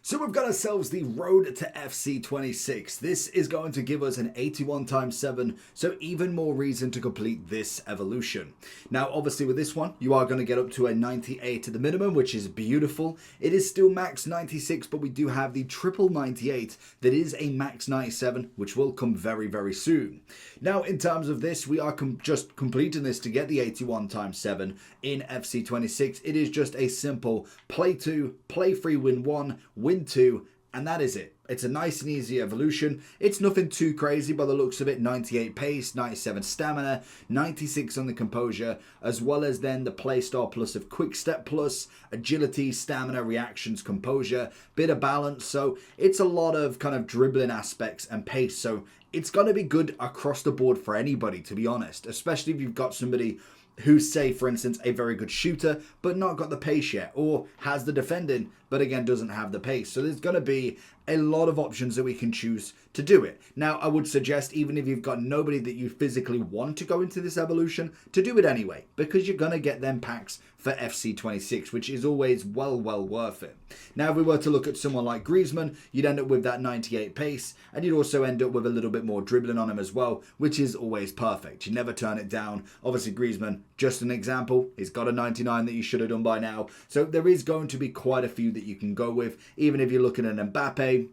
So we've got ourselves the road to FC26. This is going to give us an 81 times 7, so even more reason to complete this evolution. Now obviously with this one, you are going to get up to a 98 at the minimum, which is beautiful. It is still max 96, but we do have the triple 98 that is a max 97, which will come very, very soon. Now in terms of this, we are just completing this to get the 81 times 7 in FC26. It is just a simple play 2, play 3, win 1, win 2, and that is it. It's a nice and easy evolution. It's nothing too crazy by the looks of it. 98 pace, 97 stamina, 96 on the composure, as well as then the playstyle plus of quick step plus, agility, stamina, reactions, composure, bit of balance. So it's a lot of kind of dribbling aspects and pace. So it's going to be good across the board for anybody, to be honest, especially if you've got somebody who's, say, for instance, a very good shooter, but not got the pace yet, or has the defending, but again, doesn't have the pace. So there's going to be a lot of options that we can choose to do it. Now, I would suggest, even if you've got nobody that you physically want to go into this evolution, to do it anyway, because you're going to get them packs for FC26, which is always well worth it. Now, if we were to look at someone like Griezmann, you'd end up with that 98 pace, and you'd also end up with a little bit more dribbling on him as well, which is always perfect. You never turn it down. Obviously, Griezmann, just an example, he's got a 99 that you should have done by now. So there is going to be quite a few that you can go with. Even if you're looking at Mbappe,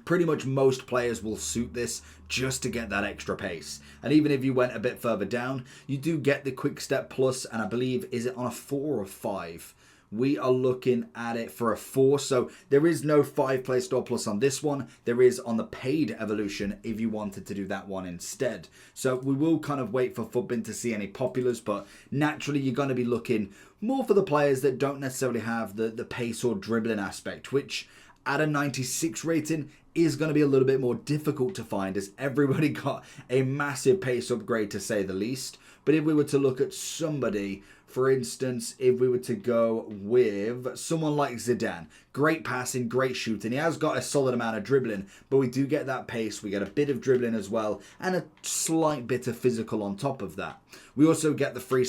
pretty much most players will suit this just to get that extra pace. And even if you went a bit further down, you do get the quick step plus, and I believe, is it on a 4 or 5? We are looking at it for a 4, so there is no 5 play store plus on this one. There is on the paid evolution if you wanted to do that one instead. So we will kind of wait for FUTBIN to see any populars, but naturally you're going to be looking more for the players that don't necessarily have the pace or dribbling aspect, which at a 96 rating is going to be a little bit more difficult to find, as everybody got a massive pace upgrade, to say the least. But if we were to look at somebody, for instance, if we were to go with someone like Zidane, great passing, great shooting. He has got a solid amount of dribbling, but we do get that pace. We get a bit of dribbling as well, and a slight bit of physical on top of that. We also get the free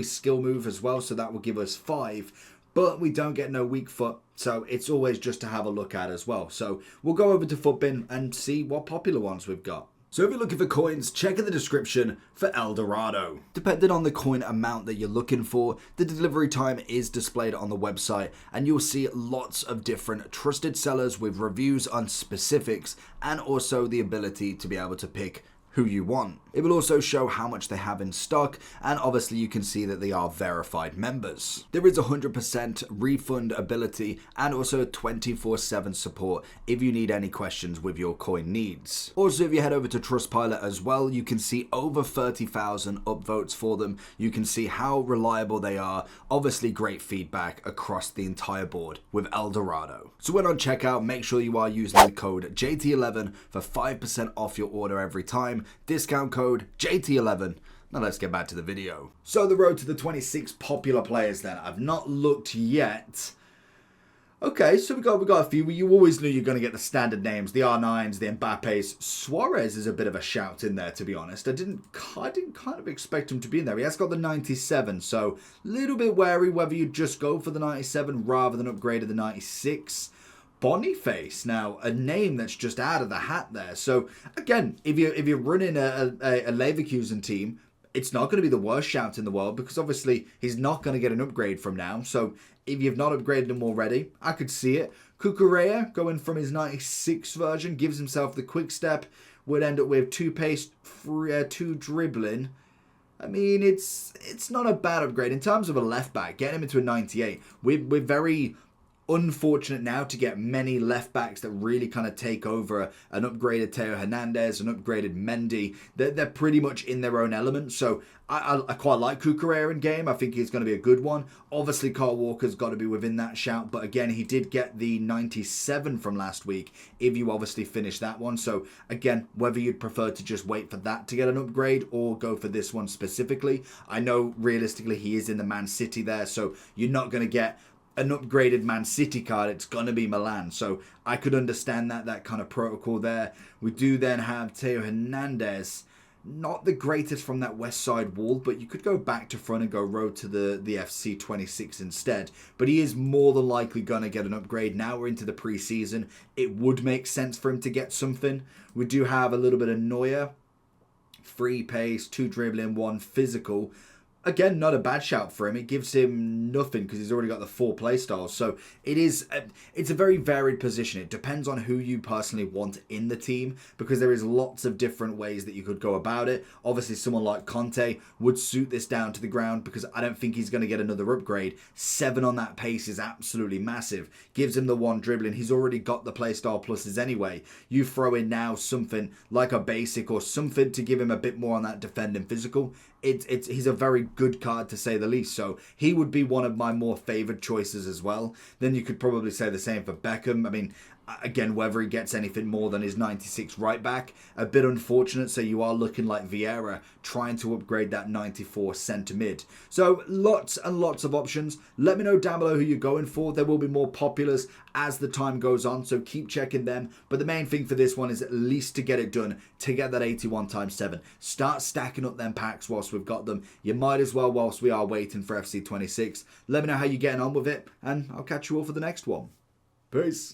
skill move as well, so that will give us 5. But we don't get no weak foot, so it's always just to have a look at as well. So we'll go over to FUTBIN and see what popular ones we've got. So if you're looking for coins, check in the description for Eldorado. Depending on the coin amount that you're looking for, the delivery time is displayed on the website, and you'll see lots of different trusted sellers with reviews on specifics, and also the ability to be able to pick who you want. It will also show how much they have in stock, and obviously you can see that they are verified members. There is 100% refund ability and also 24/7 support if you need any questions with your coin needs. Also, if you head over to Trustpilot as well, you can see over 30,000 upvotes for them. You can see how reliable they are. Obviously great feedback across the entire board with Eldorado. So when on checkout, make sure you are using the code JT11 for 5% off your order every time. Discount code JT11. Now let's get back to the video. So the road to the 26 popular players then. I've not looked yet. Okay, so we got a few. You always knew you're going to get the standard names, the R9s, the Mbappes. Suarez is a bit of a shout in there, to be honest. I didn't kind of expect him to be in there. He has got the 97, so a little bit wary whether you just go for the 97 rather than upgrade to the 96. Boniface, now a name that's just out of the hat there. So again, if you're running a Leverkusen team, it's not going to be the worst shout in the world, because obviously he's not going to get an upgrade from now. So if you've not upgraded him already, I could see it. Cucurella going from his 96 version, gives himself the quick step, would end up with 2 pace, 2 dribbling. I mean, it's not a bad upgrade in terms of a left back. Getting him into a 98, we're very unfortunate now to get many left backs that really kind of take over an upgraded Theo Hernandez, an upgraded Mendy. They're pretty much in their own element. So I quite like Cucurella in game. I think he's going to be a good one. Obviously, Kyle Walker's got to be within that shout. But again, he did get the 97 from last week, if you obviously finish that one. So again, whether you'd prefer to just wait for that to get an upgrade or go for this one specifically. I know realistically he is in the Man City there, so you're not going to get an upgraded Man City card. It's going to be Milan. So I could understand that kind of protocol there. We do then have Theo Hernandez. not the greatest from that west side wall, but you could go back to front and go road to the FC26 instead. But he is more than likely going to get an upgrade. Now we're into the preseason. It would make sense for him to get something. We do have a little bit of Neuer. 3 pace, 2 dribbling, 1 physical. Again, not a bad shout for him. It gives him nothing because he's already got the 4 play styles. So it's a very varied position. It depends on who you personally want in the team because there is lots of different ways that you could go about it. Obviously, someone like Conte would suit this down to the ground because I don't think he's going to get another upgrade. 7 on that pace is absolutely massive. Gives him the 1 dribbling. He's already got the playstyle pluses anyway. You throw in now something like a basic or something to give him a bit more on that defending physical. He's a very good card to say the least, so he would be one of my more favoured choices as well. Then you could probably say the same for Beckham. I mean, again, whether he gets anything more than his 96 right back, a bit unfortunate, so you are looking like Vieira trying to upgrade that 94 centre mid. So lots and lots of options. Let me know down below who you're going for. There will be more populars as the time goes on, so keep checking them. But the main thing for this one is at least to get it done, to get that 81 times 7. Start stacking up them packs whilst we've got them. You might as well whilst we are waiting for FC26. Let me know how you're getting on with it, and I'll catch you all for the next one. Peace.